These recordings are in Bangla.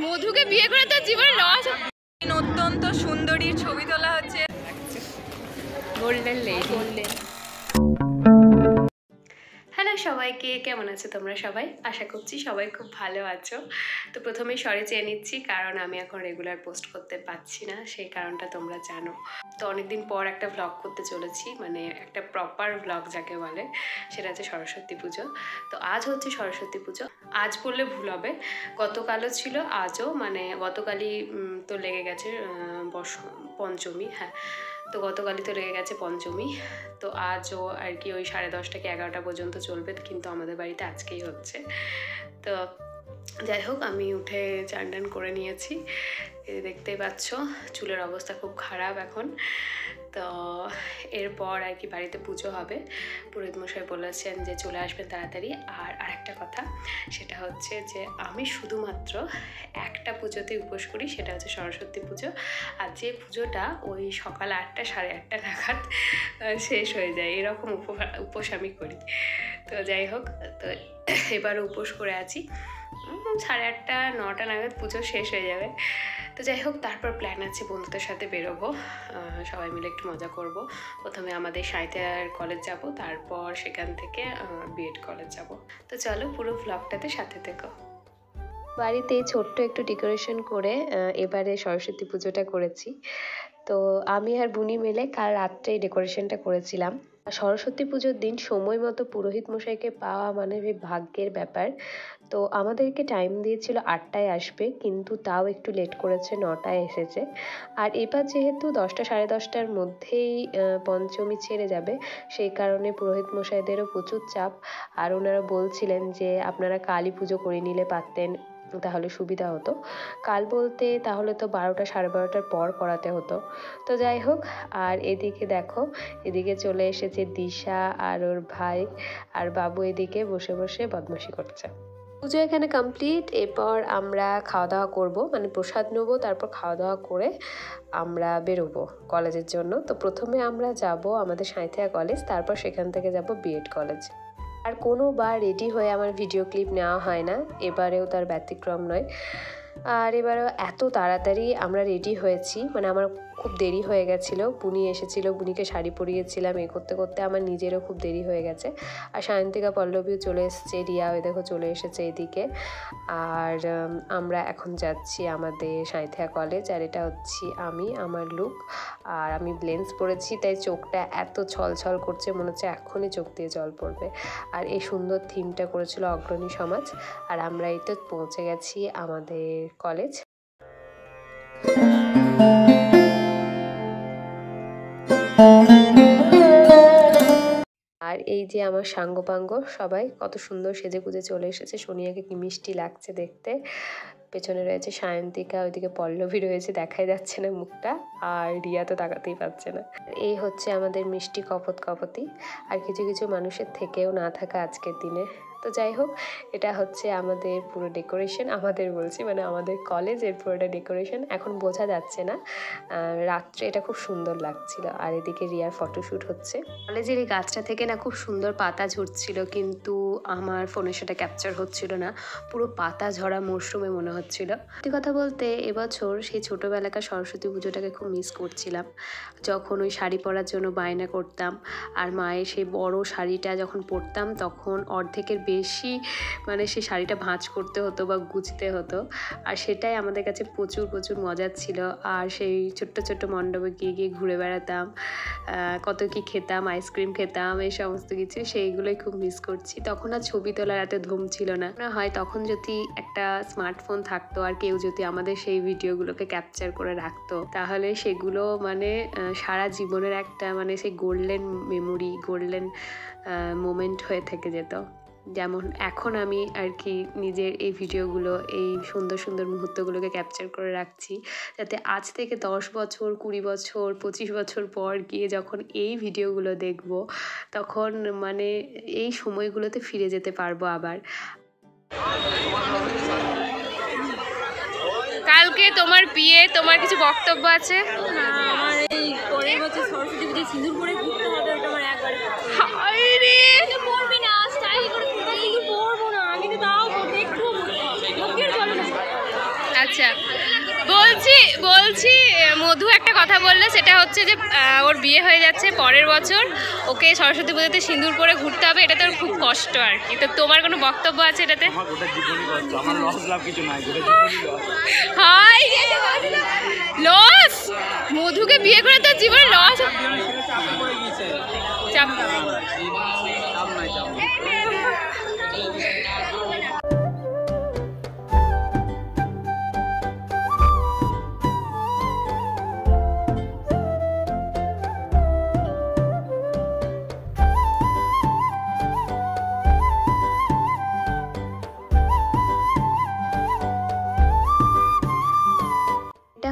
মধুকে বিয়ে করে তার জীবনে লস। অত্যন্ত সুন্দরীর ছবি তোলা হচ্ছে। Golden lady. গোল্ডেন। হ্যালো সবাইকে, কেমন আছো তোমরা সবাই? আশা করছি সবাই খুব ভালো আছো। তো প্রথমেই সরি চেয়ে নিচ্ছি, কারণ আমি এখন রেগুলার পোস্ট করতে পারছি না, সেই কারণটা তোমরা জানো। তো অনেকদিন পর একটা ভ্লগ করতে চলেছি, মানে একটা প্রপার ভ্লগ যাকে বলে, সেটা হচ্ছে সরস্বতী পুজো। তো আজ হচ্ছে সরস্বতী পুজো। আজ বললে ভুল হবে, গতকালও ছিল, আজও, মানে গতকালই তো লেগে গেছে পঞ্চমী। হ্যাঁ, তো গতকালই তো লেগে গেছে পঞ্চমী। তো আজও আর কি ওই 10:30 কি 11টা পর্যন্ত চলবে, কিন্তু আমাদের বাড়িতে আজকেই হচ্ছে। তো যাই হোক, আমি উঠে চান টান করে নিয়েছি, দেখতেই পাচ্ছ চুলের অবস্থা খুব খারাপ এখন। তো এরপর আর কি বাড়িতে পুজো হবে, পুরোহিত মশাই বলেছেন যে চলে আসবেন তাড়াতাড়ি। আর আরেকটা কথা, সেটা হচ্ছে যে আমি শুধুমাত্র একটা পুজোতে উপোস করি, সেটা হচ্ছে সরস্বতী পুজো। আর যে পুজোটা ওই সকাল 8টা 8:30 নাগাদ শেষ হয়ে যায়, এরকম উপোস আমি করি। তো যাই হোক, তো এবারও উপোস করে আছি। 8:30 9টা নাগাদ পুজো শেষ হয়ে যাবে। তো যাই হোক, তারপর প্ল্যান আছে বন্ধুদের সাথে বেরোবো, সবাই মিলে একটু মজা করব। প্রথমে আমাদের সাঁইথিয়ার কলেজ যাব, তারপর সেখান থেকে বিএড কলেজ যাব। তো চলো পুরো ভ্লগটাতে সাথে থেকো। বাড়িতে ছোট্ট একটু ডেকোরেশন করে এবারে সরস্বতী পুজোটা করেছি। তো আমি আর বুনি মিলে কাল রাত্রেই ডেকোরেশনটা করেছিলাম। সরস্বতী পুজোর দিন সময় মতো পুরোহিত মশাইকে পাওয়া মানে ভাগ্যের ব্যাপার। তো আমাদেরকে টাইম দিয়েছিল 8টায় আসবে, কিন্তু তাও একটু লেট করেছে, 9টায় এসেছে। আর এবার যেহেতু 10টা 10:30টার মধ্যেই পঞ্চমী ছেড়ে যাবে, সেই কারণে পুরোহিত মশাইদেরও প্রচুর চাপ। আর ওনারা বলছিলেন যে আপনারা কালই পুজো করে নিলে পারতেন, তাহলে সুবিধা হতো। কাল বলতে তাহলে তো 12টা 12:30টার পর করাতে হতো। তো যাই হোক, আর এদিকে দেখো, এদিকে চলে এসেছে দিশা আর ওর ভাই আর বাবু, এদিকে বসে বসে বদমাশি করছে। পুজো এখানে কমপ্লিট। এরপর আমরা খাওয়া দাওয়া করবো, মানে প্রসাদ নেবো, তারপর খাওয়া দাওয়া করে আমরা বেরোবো কলেজের জন্য। তো প্রথমে আমরা যাব আমাদের সাঁইথিয়া কলেজ, তারপর সেখান থেকে যাব বিএড কলেজ। আর কোনোবার রেডি হয়ে আমার ভিডিও ক্লিপ নেওয়া হয় না, এবারেও তার ব্যতিক্রম নয়। আর এবারও এত তাড়াতাড়ি আমরা রেডি হয়েছি, মানে আমার খুব দেরি হয়ে গেছিলো। বুনি এসেছিলো, বুনিকে শাড়ি পরিয়েছিলাম, এ করতে করতে আমার নিজেরও খুব দেরি হয়ে গেছে। আর সায়ন্তিকা পল্লবীও চলে এসেছে, রিয়াও দেখো চলে এসেছে এদিকে। আর আমরা এখন যাচ্ছি আমাদের সাঁইথিয়া কলেজ। আর এটা হচ্ছি আমি, আমার লুক। আর আমি লেন্স পরেছি, তাই চোখটা এত ছলছল করছে, মনে হচ্ছে এখনই চোখ দিয়ে জল পড়বে। আর এই সুন্দর থিমটা করেছিল অগ্রণী সমাজ। আর আমরা এই তো পৌঁছে গেছি আমাদের কলেজ। আর এই যে আমার সাঙ্গপাঙ্গ সবাই কত সুন্দর সেজে গুজে চলে এসেছে। সোনিয়াকে কি মিষ্টি লাগছে দেখতে। পেছনে রয়েছে সায়ন্তিকা, ওইদিকে পল্লবী রয়েছে, দেখাই যাচ্ছে না মুখটা। আর রিয়া তো তাকাতেই পাচ্ছে না। এই হচ্ছে আমাদের মিষ্টি কপতি। আর কিছু কিছু মানুষের থেকেও না থাকা আজকের দিনে। তো যাই হোক, এটা হচ্ছে আমাদের পুরো ডেকোরেশন, আমাদের বলছি মানে আমাদের কলেজের পুরোটা ডেকোরেশন। এখন বোঝা যাচ্ছে না, রাত্রে এটা খুব সুন্দর লাগছিল। আর এদিকে রিয়ার ফটোশ্যুট হচ্ছে। কলেজের এই গাছটা থেকে না খুব সুন্দর পাতা ঝরছিল, কিন্তু আমার ফোনে সেটা ক্যাপচার হচ্ছিল না, পুরো পাতা ঝরা মরশুমে মনে হচ্ছিল। সত্যি কথা বলতে এবছর সেই ছোটোবেলাকার সরস্বতী পুজোটাকে খুব মিস করছিলাম, যখন ওই শাড়ি পরার জন্য বায়না করতাম। আর মায়ের সেই বড় শাড়িটা যখন পরতাম, তখন অর্ধেকের বেশি মানে সেই শাড়িটা ভাঁজ করতে হতো বা গুছতে হতো। আর সেটাই আমাদের কাছে প্রচুর প্রচুর মজার ছিল। আর সেই ছোট্ট ছোট্ট মণ্ডপে গিয়ে গিয়ে ঘুরে বেড়াতাম, কত কি খেতাম, আইসক্রিম খেতাম, এই সমস্ত কিছু, সেইগুলোই খুব মিস করছি। তখন আর ছবি তোলার এত ধুম ছিল না। হয় তখন যদি একটা স্মার্টফোন থাকতো আর কেউ যদি আমাদের সেই ভিডিওগুলোকে ক্যাপচার করে রাখতো, তাহলে সেগুলো মানে সারা জীবনের একটা মানে সেই গোল্ডেন মেমোরি, গোল্ডেন মোমেন্ট হয়ে থেকে যেত। যেমন এখন আমি আর কি নিজের এই ভিডিওগুলো, এই সুন্দর সুন্দর মুহূর্তগুলোকে ক্যাপচার করে রাখছি, যাতে আজ থেকে 10 বছর 20 বছর 25 বছর পর গিয়ে যখন এই ভিডিওগুলো দেখব, তখন মানে এই সময়গুলোতে ফিরে যেতে পারবো আবার। কালকে তোমার বিয়ে, তোমার কিছু বক্তব্য আছে? না, আমার এই পরের বছর সরস্বতী পুজোয় সিঁদুর পরে ঘুরতে হবে, ওটা আমার একবারে পড়বি না, স্টাইল করে সিঁদুর পরবো না, কিন্তু তাও দেখতে বলছি মধু একটা কথা বললে, সেটা হচ্ছে যে ওর বিয়ে হয়ে যাচ্ছে পরের বছর, ওকে সরস্বতী পুজোতে সিঁদুর পরে ঘুরতে হবে, এটা তোর খুব কষ্ট আর কি। তো তোমার কোনো বক্তব্য আছে এটাতে? হাই লস, মধুকে বিয়ে করে তোর জীবনে লস। চাপ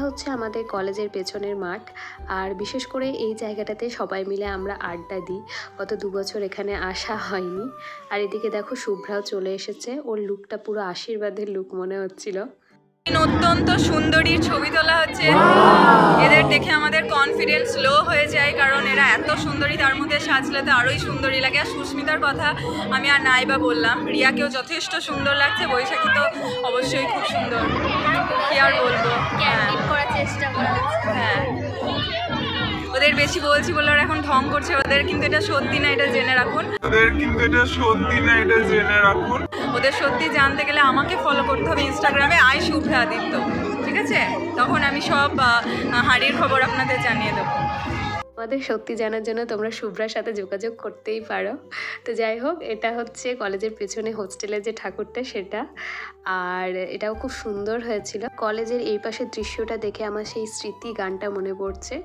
হচ্ছে আমাদের কলেজের পেছনের মাঠ, আর বিশেষ করে এই জায়গাটাতে সবাই মিলে আমরা আড্ডা দিই। গত 2 বছর এখানে আসা হয়নি। আর এদিকে দেখো শুভ্রাও চলে এসেছে, ওর লুকটা পুরো আশীর্বাদের লুক মনে হচ্ছিল। অত্যন্ত সুন্দরী ছবি তোলা হচ্ছে। এদের দেখে আমাদের কনফিডেন্স লো হয়ে যায়, কারণ এরা এত সুন্দরী, তার মধ্যে সাজলে তো আরোই সুন্দরী লাগে। আর সুস্মিতার কথা আমি আর নাই বা বললাম, রিয়াকেও যথেষ্ট সুন্দর লাগছে, বৈশাখী তো অবশ্যই খুব সুন্দর, কি আর বলবো। করার চেষ্টা করা হ্যাঁ, ওদের বেশি বলছি বলে ওরা এখন ঢং করছে, ওদের কিন্তু এটা সত্যি না, এটা জেনে রাখুন। ওদের সত্যি জানতে গেলে আমাকে ফলো করতে হবে ইনস্টাগ্রামে শুভ্রাদিত্য, ঠিক আছে? তখন আমি সব হাড়ির খবর আপনাদের জানিয়ে দেবো। আমাদের সত্যি জানার জন্য তোমরা শুভ্রার সাথে যোগাযোগ করতেই পারো। তো যাই হোক, এটা হচ্ছে কলেজের পেছনে হোস্টেলের যে ঠাকুরটা সেটা, আর এটাও খুব সুন্দর হয়েছিল। কলেজের এই পাশের দৃশ্যটা দেখে আমার সেই স্মৃতি গানটা মনে পড়ছে।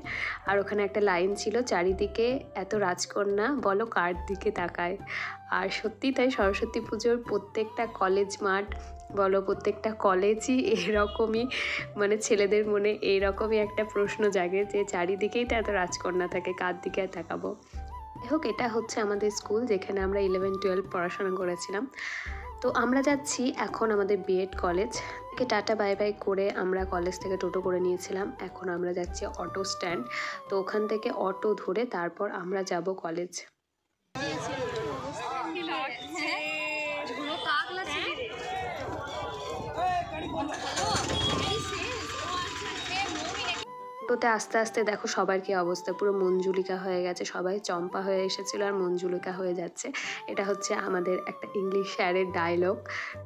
আর ওখানে একটা লাইন ছিল, চারিদিকে এত রাজকন্যা বলো কার দিকে তাকায়। আর সত্যি তাই, সরস্বতী পুজোর প্রত্যেকটা কলেজ মাঠ বলো, প্রত্যেকটা কলেজই এরকমই, মানে ছেলেদের মনে এইরকমই একটা প্রশ্ন জাগে যে চারিদিকেই তো এত রাজকন্যা থাকে, কার দিকে তাকাবো। যাই হোক, এটা হচ্ছে আমাদের স্কুল, যেখানে আমরা 11-12 পড়াশোনা করেছিলাম। তো আমরা যাচ্ছি এখন আমাদের বিএড কলেজ থেকে। টাটা বাই বাই করে আমরা কলেজ থেকে টোটো করে নিয়েছিলাম। এখন আমরা যাচ্ছি অটো স্ট্যান্ড। তো ওখান থেকে অটো ধরে তারপর আমরা যাব কলেজ। টোতে আস্তে আস্তে দেখো সবার কি অবস্থা, পুরো মঞ্জুলিকা হয়ে গেছে, সবাই চম্পা হয়ে এসেছিলো আর মঞ্জুলিকা হয়ে যাচ্ছে। এটা হচ্ছে আমাদের একটা ইংলিশ স্যারের ডায়লগ।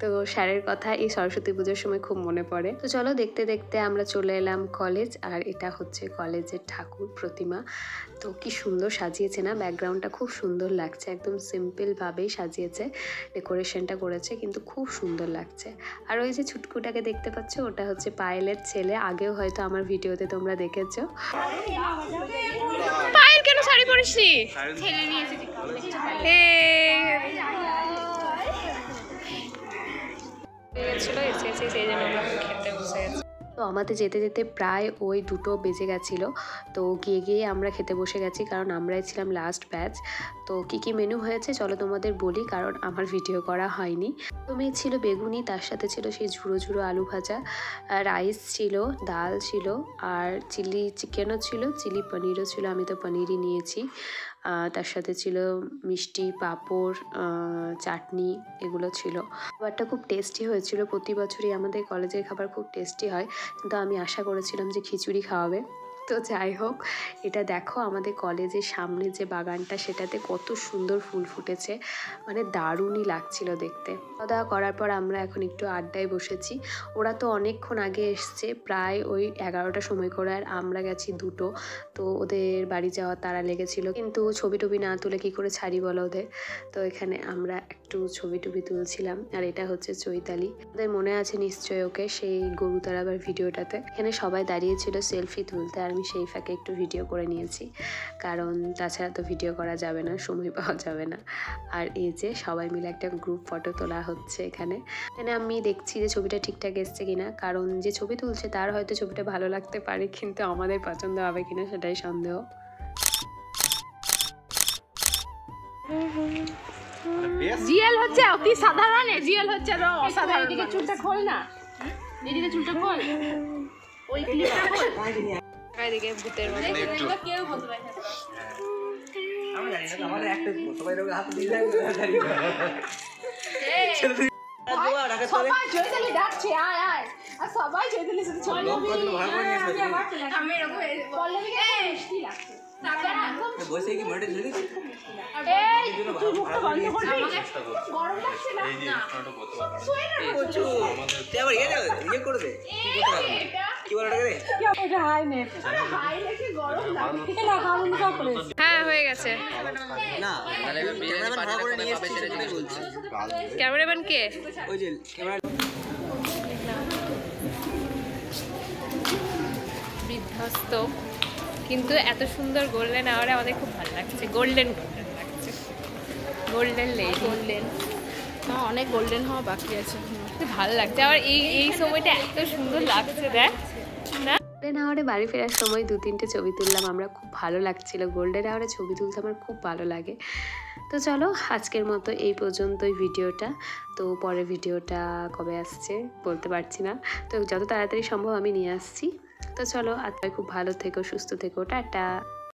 তো স্যারের কথা এই সরস্বতী পুজোর সময় খুব মনে পড়ে। তো চলো, দেখতে দেখতে আমরা চলে এলাম কলেজ। আর এটা হচ্ছে কলেজের ঠাকুর প্রতিমা। তো কি সুন্দর সাজিয়েছে না, ব্যাকগ্রাউন্ডটা খুব সুন্দর লাগছে, একদম সিম্পলভাবেই সাজিয়েছে, ডেকোরেশনটা করেছে, কিন্তু খুব সুন্দর লাগছে। আর ওই যে ছুটকুটাকে দেখতে পাচ্ছ, ওটা হচ্ছে পায়েলের ছেলে। আগেও হয়তো আমার ভিডিওতে তোমরা দেখেছো। পায়েল কেন শাড়ি পরিসনি? ছেলে নিয়েছে। তো আমাদের যেতে যেতে প্রায় ওই 2টো বেজে গেছিলো। তো গিয়ে আমরা খেতে বসে গেছি, কারণ আমরাই ছিলাম লাস্ট ব্যাচ। তো কী মেনু হয়েছে চলো তোমাদের বলি, কারণ আমার ভিডিও করা হয়নি। প্রথমে ছিল বেগুনি, তার সাথে ছিল সেই ঝুড়ো ঝুড়ো আলু ভাজা, রাইস ছিল, ডাল ছিল, আর চিলি চিকেনও ছিল, চিলি পনিরও ছিল, আমি তো পনিরই নিয়েছি। তার সাথে ছিল মিষ্টি, পাঁপড়, চাটনি, এগুলো ছিল। খাবারটা খুব টেস্টি হয়েছিল। প্রতি বছরই আমাদের কলেজের খাবার খুব টেস্টি হয়, কিন্তু আমি আশা করেছিলাম যে খিচুড়ি খাওয়াবে। তো যাই হোক, এটা দেখো আমাদের কলেজের সামনে যে বাগানটা, সেটাতে কত সুন্দর ফুল ফুটেছে, মানে দারুণই লাগছিল দেখতে। খাওয়া দাওয়া করার পর আমরা এখন একটু আড্ডায় বসেছি। ওরা তো অনেকক্ষণ আগে এসছে, প্রায় ওই 11টার সময় করে, আর আমরা গেছি 2টো। তো ওদের বাড়ি যাওয়ার তাড়া লেগেছিল, কিন্তু ছবি টবি না তুলে কী করে ছাড়ি বলো ওদের। তো এখানে আমরা একটু ছবি টবি তুলছিলাম। আর এটা হচ্ছে চৈতালি, ওদের মনে আছে নিশ্চয়ই ওকে, সেই গরু তাড়াবার ভিডিওটাতে। এখানে সবাই দাঁড়িয়েছিল সেলফি তুলতে, আর আমি সেই ফাঁকে একটু ভিডিও করে নিয়েছি, কারণ তাছাড়া তো ভিডিও করা যাবে না, সময় পাওয়া যাবে না। আর এই যে সবাই মিলে একটা গ্রুপ ফটো তোলা হচ্ছে এখানে। আমি দেখছি যে ছবিটা ঠিকঠাক এসছে কিনা, কারণ যে ছবি তুলছে তার হয়তো ছবিটা ভালো লাগতে পারে, কিন্তু আমাদের পছন্দ হবে কিনা সেটাই সন্দেহ। জিএল হচ্ছে অতি সাধারণ, জিএল হচ্ছে অসাধারণ। এদিকে চুলটা খোল না, এদিকে চুলটা খোল, ওই ক্লিপটা খোল। এদিকে ভূতের মতো কেউ বলতে পারে না। আমি জানি না, আমাদের একটা সবাই লোক হাত দিয়ে যায়। সবাই জয়দালি ডাকছে, আয় আয় আর সবাই চৈতালির সাথে ছবি লোক কতগুলো ভাগ করে নিয়ে আসবে আমি এরকম পল্লবীকে মিষ্টি লাগছে বসে কি মডেল ঝুলি এই তুই মুখটা বন্ধ করবি গরম লাগছে না তুই আবার ইয়ে করে দে কি বলে রে এটা হাই নেট হাই লেখে গরম লাগছে না কারণ কা করে হ্যাঁ হয়ে গেছে। না তাহলে ক্যামেরাম্যান ভাগ করে নিয়ে এসেছে সেটাই বলছি ক্যামেরাম্যান কে? ওই যে ক্যামেরা বিধ্বস্ত, কিন্তু এত সুন্দর গোল্ডেন আওয়ারে আমাদের খুব ভালো লাগছে। গোল্ডেন লাগছে, গোল্ডেন লেডি, গোল্ডেন অনেক গোল্ডেন হওয়া বাকি আছে। ভালো লাগছে। আবার এই সময়টা এত সুন্দর লাগছে দেখ না। গোল্ডেন আওয়ারে বাড়ি ফেরার সময় 2-3টে ছবি তুললাম আমরা, খুব ভালো লাগছিল। গোল্ডেন আওয়ারে ছবি তুলতে আমার খুব ভালো লাগে। তো চলো আজকের মতো এই পর্যন্তই ভিডিওটা। তো পরের ভিডিওটা কবে আসছে বলতে পারছি না, তো যত তাড়াতাড়ি সম্ভব আমি নিয়ে আসছি। তো চলো, আর খুব ভালো থেকো, সুস্থ থেকো, টাটা।